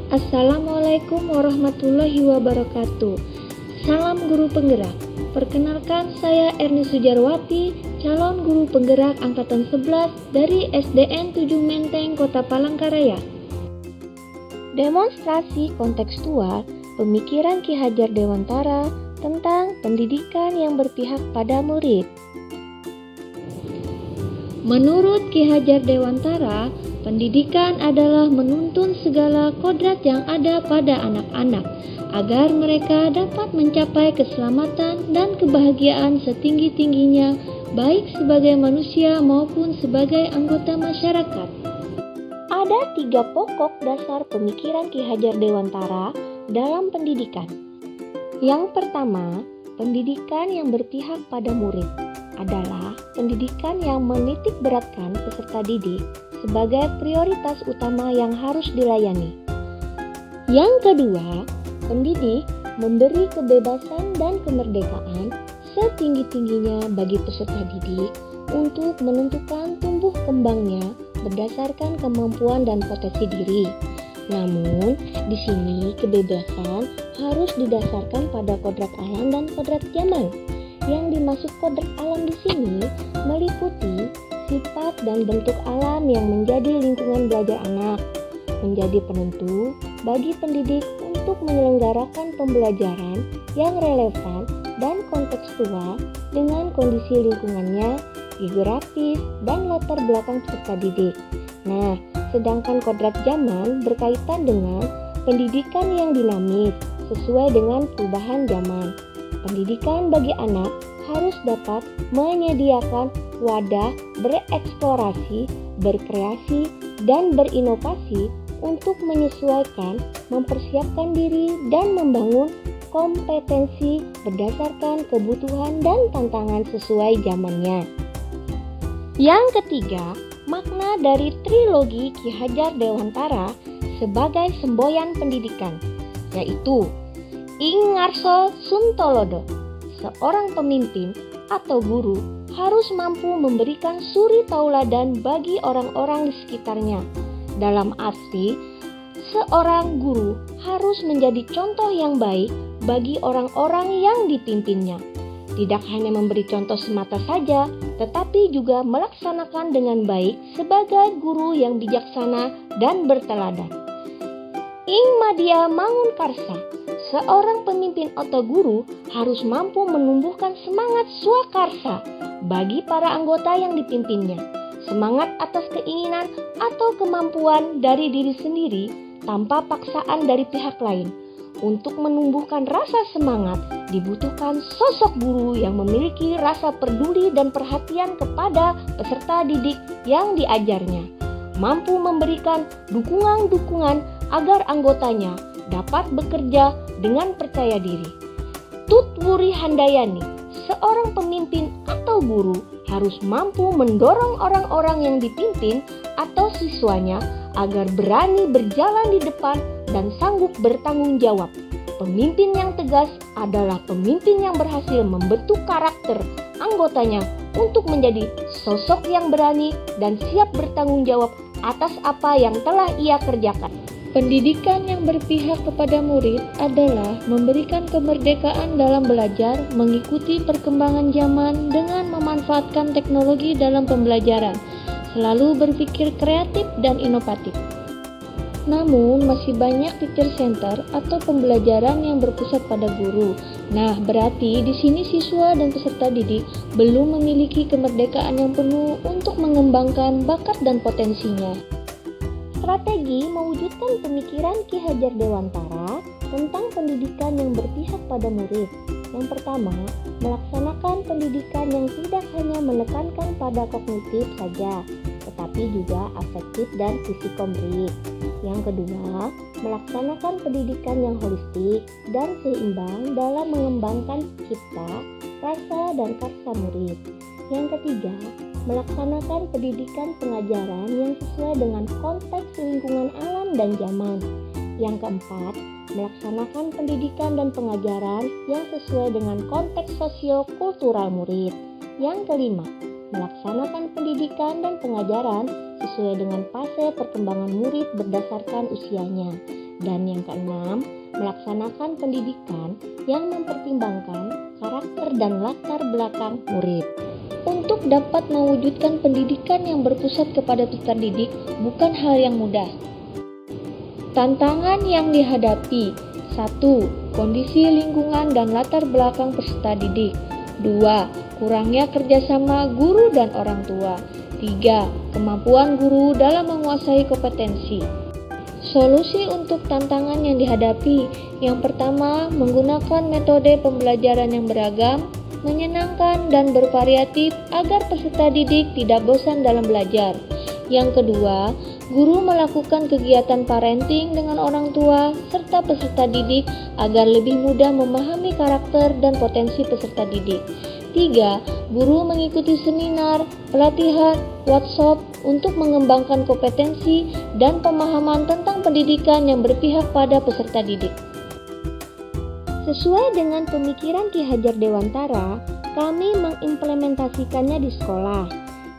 Assalamualaikum warahmatullahi wabarakatuh. Salam guru penggerak. Perkenalkan, saya Erni Sujarwati, calon guru penggerak angkatan 11 dari SDN 7 Menteng, Kota Palangkaraya. Demonstrasi kontekstual pemikiran Ki Hajar Dewantara tentang pendidikan yang berpihak pada murid. Menurut Ki Hajar Dewantara, pendidikan adalah menuntun segala kodrat yang ada pada anak-anak agar mereka dapat mencapai keselamatan dan kebahagiaan setinggi-tingginya, baik sebagai manusia maupun sebagai anggota masyarakat. Ada 3 pokok dasar pemikiran Ki Hajar Dewantara dalam pendidikan. Yang pertama, pendidikan yang berpihak pada murid adalah pendidikan yang menitik beratkan peserta didik sebagai prioritas utama yang harus dilayani. Yang kedua, pendidik memberi kebebasan dan kemerdekaan setinggi-tingginya bagi peserta didik untuk menentukan tumbuh kembangnya berdasarkan kemampuan dan potensi diri. Namun, di sini kebebasan harus didasarkan pada kodrat alam dan kodrat zaman. Yang dimaksud kodrat alam di sini meliputi sifat dan bentuk alam yang menjadi lingkungan belajar anak, menjadi penentu bagi pendidik untuk menyelenggarakan pembelajaran yang relevan dan kontekstual dengan kondisi lingkungannya, geografis, dan latar belakang peserta didik. Nah, sedangkan kodrat zaman berkaitan dengan pendidikan yang dinamis sesuai dengan perubahan zaman. Pendidikan bagi anak harus dapat menyediakan wadah bereksplorasi, berkreasi, dan berinovasi untuk menyesuaikan, mempersiapkan diri, dan membangun kompetensi berdasarkan kebutuhan dan tantangan sesuai zamannya. Yang ketiga, makna dari trilogi Ki Hajar Dewantara sebagai semboyan pendidikan, yaitu Ing Ngarso Suntolodo, seorang pemimpin atau guru harus mampu memberikan suri tauladan bagi orang-orang di sekitarnya. Dalam arti, seorang guru harus menjadi contoh yang baik bagi orang-orang yang dipimpinnya. Tidak hanya memberi contoh semata saja, tetapi juga melaksanakan dengan baik sebagai guru yang bijaksana dan berteladan. Ing Madya Mangunkarsa, seorang pemimpin atau guru harus mampu menumbuhkan semangat swakarsa bagi para anggota yang dipimpinnya. Semangat atas keinginan atau kemampuan dari diri sendiri tanpa paksaan dari pihak lain. Untuk menumbuhkan rasa semangat, dibutuhkan sosok guru yang memiliki rasa peduli dan perhatian kepada peserta didik yang diajarnya. Mampu memberikan dukungan-dukungan agar anggotanya dapat bekerja dengan percaya diri. Tutwuri Handayani, seorang pemimpin atau guru harus mampu mendorong orang-orang yang dipimpin atau siswanya agar berani berjalan di depan dan sanggup bertanggung jawab. Pemimpin yang tegas adalah pemimpin yang berhasil membentuk karakter anggotanya untuk menjadi sosok yang berani dan siap bertanggung jawab atas apa yang telah ia kerjakan. Pendidikan yang berpihak kepada murid adalah memberikan kemerdekaan dalam belajar, mengikuti perkembangan zaman dengan memanfaatkan teknologi dalam pembelajaran, selalu berpikir kreatif dan inovatif. Namun, masih banyak teacher center atau pembelajaran yang berpusat pada guru. Nah, berarti di sini siswa dan peserta didik belum memiliki kemerdekaan yang penuh untuk mengembangkan bakat dan potensinya. Strategi mewujudkan pemikiran Ki Hajar Dewantara tentang pendidikan yang berpihak pada murid. Yang pertama, melaksanakan pendidikan yang tidak hanya menekankan pada kognitif saja, tetapi juga afektif dan psikomotorik. Yang kedua, melaksanakan pendidikan yang holistik dan seimbang dalam mengembangkan cipta, rasa, dan karsa murid. Yang ketiga, melaksanakan pendidikan pengajaran yang sesuai dengan konteks lingkungan alam dan zaman. Yang keempat, melaksanakan pendidikan dan pengajaran yang sesuai dengan konteks sosio-kultural murid. Yang kelima, melaksanakan pendidikan dan pengajaran sesuai dengan fase perkembangan murid berdasarkan usianya. Dan yang keenam, melaksanakan pendidikan yang mempertimbangkan karakter dan latar belakang murid. Untuk dapat mewujudkan pendidikan yang berpusat kepada peserta didik bukan hal yang mudah. Tantangan yang dihadapi: 1. Kondisi lingkungan dan latar belakang peserta didik. 2. Kurangnya kerjasama guru dan orang tua. 3. Kemampuan guru dalam menguasai kompetensi. Solusi untuk tantangan yang dihadapi: yang pertama, menggunakan metode pembelajaran yang beragam, menyenangkan dan bervariatif agar peserta didik tidak bosan dalam belajar. Yang kedua, guru melakukan kegiatan parenting dengan orang tua serta peserta didik agar lebih mudah memahami karakter dan potensi peserta didik. 3. Guru mengikuti seminar, pelatihan, workshop untuk mengembangkan kompetensi dan pemahaman tentang pendidikan yang berpihak pada peserta didik. Sesuai dengan pemikiran Ki Hajar Dewantara, kami mengimplementasikannya di sekolah,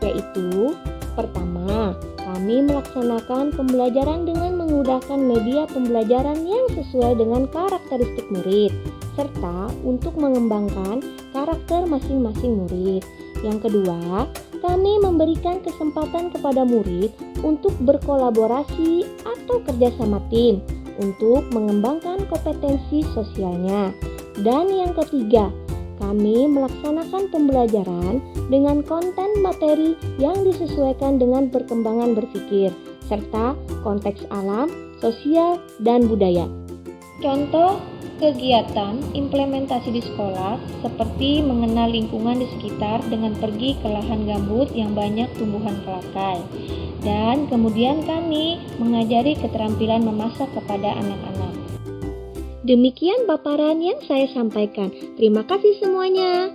yaitu: pertama, kami melaksanakan pembelajaran dengan menggunakan media pembelajaran yang sesuai dengan karakteristik murid, serta untuk mengembangkan karakter masing-masing murid. Yang kedua, kami memberikan kesempatan kepada murid untuk berkolaborasi atau kerjasama tim untuk mengembangkan kompetensi sosialnya. Dan yang ketiga, kami melaksanakan pembelajaran dengan konten materi yang disesuaikan dengan perkembangan berpikir, serta konteks alam, sosial, dan budaya. Contoh kegiatan implementasi di sekolah seperti mengenal lingkungan di sekitar dengan pergi ke lahan gambut yang banyak tumbuhan kelakai. Dan kemudian kami mengajari keterampilan memasak kepada anak-anak. Demikian paparan yang saya sampaikan. Terima kasih semuanya.